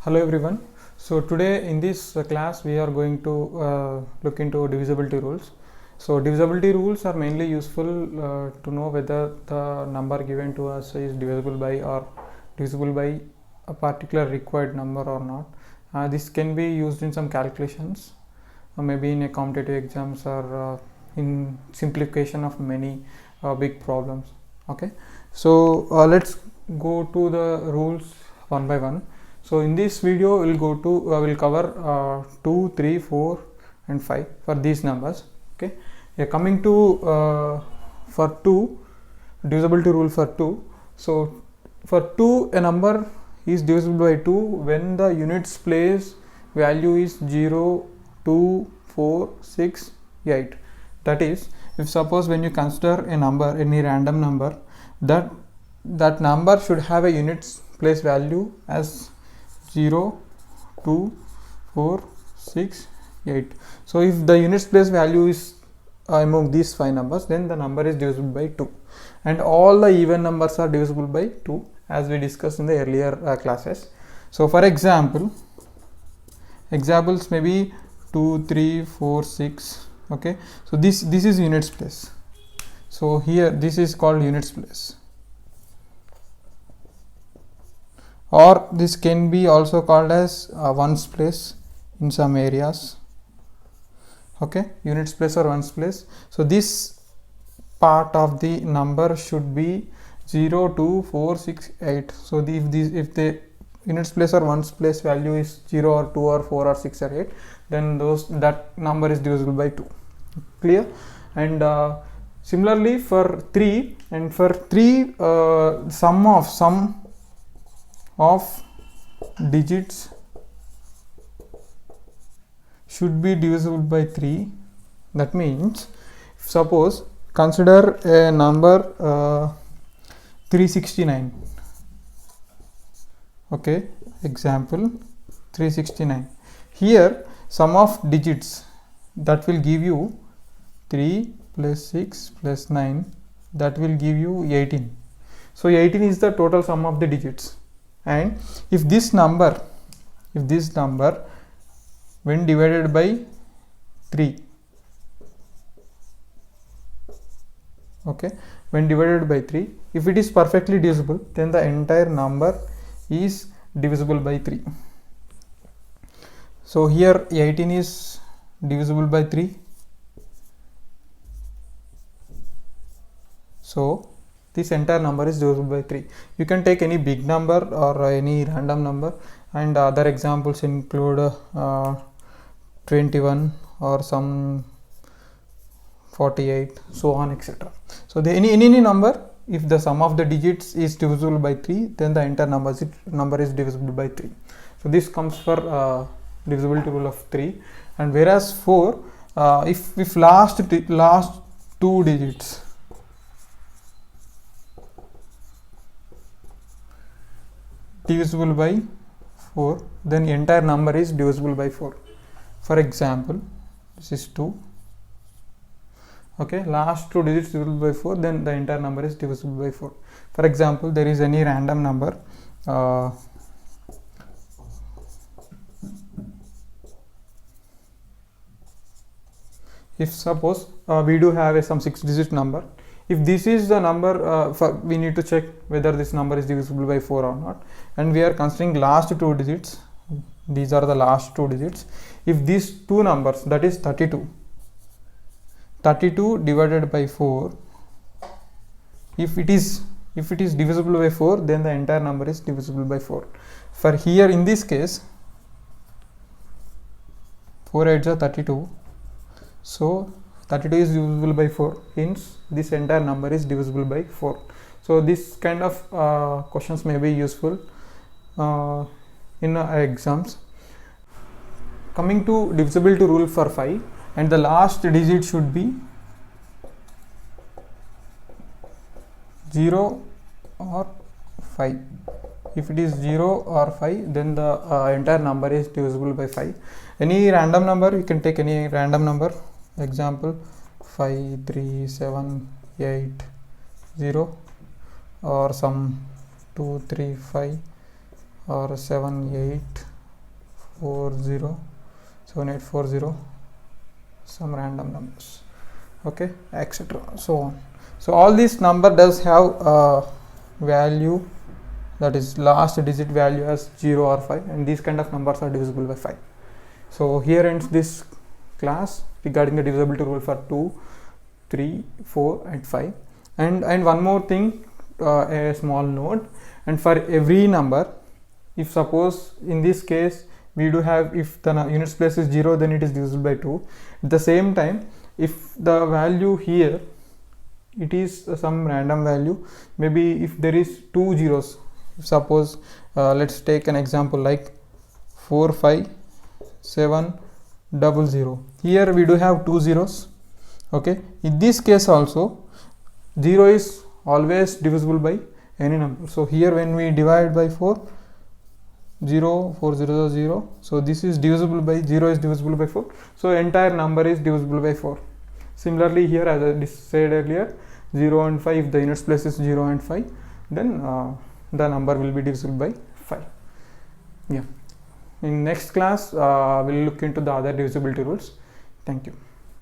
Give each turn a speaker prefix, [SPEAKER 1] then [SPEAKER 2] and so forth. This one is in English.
[SPEAKER 1] Hello everyone. So today in this class we are going to look into divisibility rules. So divisibility rules are mainly useful to know whether the number given to us is divisible by or divisible by a particular required number or not. This can be used in some calculations, maybe in a competitive exams or in simplification of many big problems. Okay, so let's go to the rules one by one. So in this video we'll go to we'll cover 2, 3, 4 and 5 for these numbers. Okay, coming to for 2, divisibility rule for 2. So for 2, a number is divisible by 2 when the units place value is 0, 2, 4, 6, 8. That is, if suppose when you consider a number, any random number, that number should have a units place value as 0, 2, 4, 6, 8. So if the units place value is among these 5 numbers, then the number is divisible by 2, and all the even numbers are divisible by 2, as we discussed in the earlier classes. So for examples may be 2, 3, 4, 6. Okay, so this is units place. So here this is called units place, or this can be also called as ones place in some areas. Okay, units place or ones place. So this part of the number should be 0, 2, 4, 6, 8. So if the units place or ones place value is 0 or 2 or 4 or 6 or 8, then that number is divisible by 2. Clear? And similarly for 3, and for 3 sum of digits should be divisible by 3. That means, suppose consider a number 369. Okay, example 369. Here sum of digits, that will give you 3 plus 6 plus 9, that will give you 18. So 18 is the total sum of the digits. And if this number when divided by 3, okay, when divided by 3, if it is perfectly divisible, then the entire number is divisible by 3. So here 18 is divisible by 3. So this entire number is divisible by 3. You can take any big number or any random number, and other examples include 21 or some 48, so on, etc. So any number, if the sum of the digits is divisible by 3, then the entire number is divisible by 3. So this comes for divisibility rule of 3. And whereas 4, if last 2 digits divisible by 4, then the entire number is divisible by 4. For example, this is 2. Okay, last 2 digits divisible by 4, then the entire number is divisible by 4. For example, there is any random number if suppose we do have some 6-digit number. If this is the number, we need to check whether this number is divisible by 4 or not, and we are considering last 2 digits. These are the last 2 digits. If these 2 numbers, that is 32 divided by 4, if it is divisible by 4, then the entire number is divisible by 4. For here in this case, 4 8s are 32. So 32 is divisible by 4, hence this entire number is divisible by 4. So this kind of questions may be useful in exams. Coming to divisibility rule for 5, and the last digit should be 0 or 5. If it is 0 or 5, then the entire number is divisible by 5. Any random number, you can take any random number. Example 5, 3, 7, 8, 0, or some 2, 3, 5, or 7, 8, 7840, 7840, some random numbers, okay, etc. So on. So all this number does have a value, that is last digit value as 0 or 5, and these kind of numbers are divisible by 5. So here ends this class regarding the divisibility rule for 2, 3, 4 and 5. And one more thing, a small note, and for every number, if suppose in this case we do have, if the units place is 0, then it is divisible by 2. At the same time, if the value here, it is some random value, maybe if there is 2 zeros, suppose let's take an example like 45700. Here we do have 2 zeros, okay. In this case also 0 is always divisible by any number. So here when we divide by 4, 0, 4 0 0, so this is divisible by 0 is divisible by 4, so entire number is divisible by 4. Similarly here, as I said earlier, 0 and 5, if the units place is 0 and 5, then the number will be divisible by 5. Yeah. In next class we'll look into the other divisibility rules. Thank you.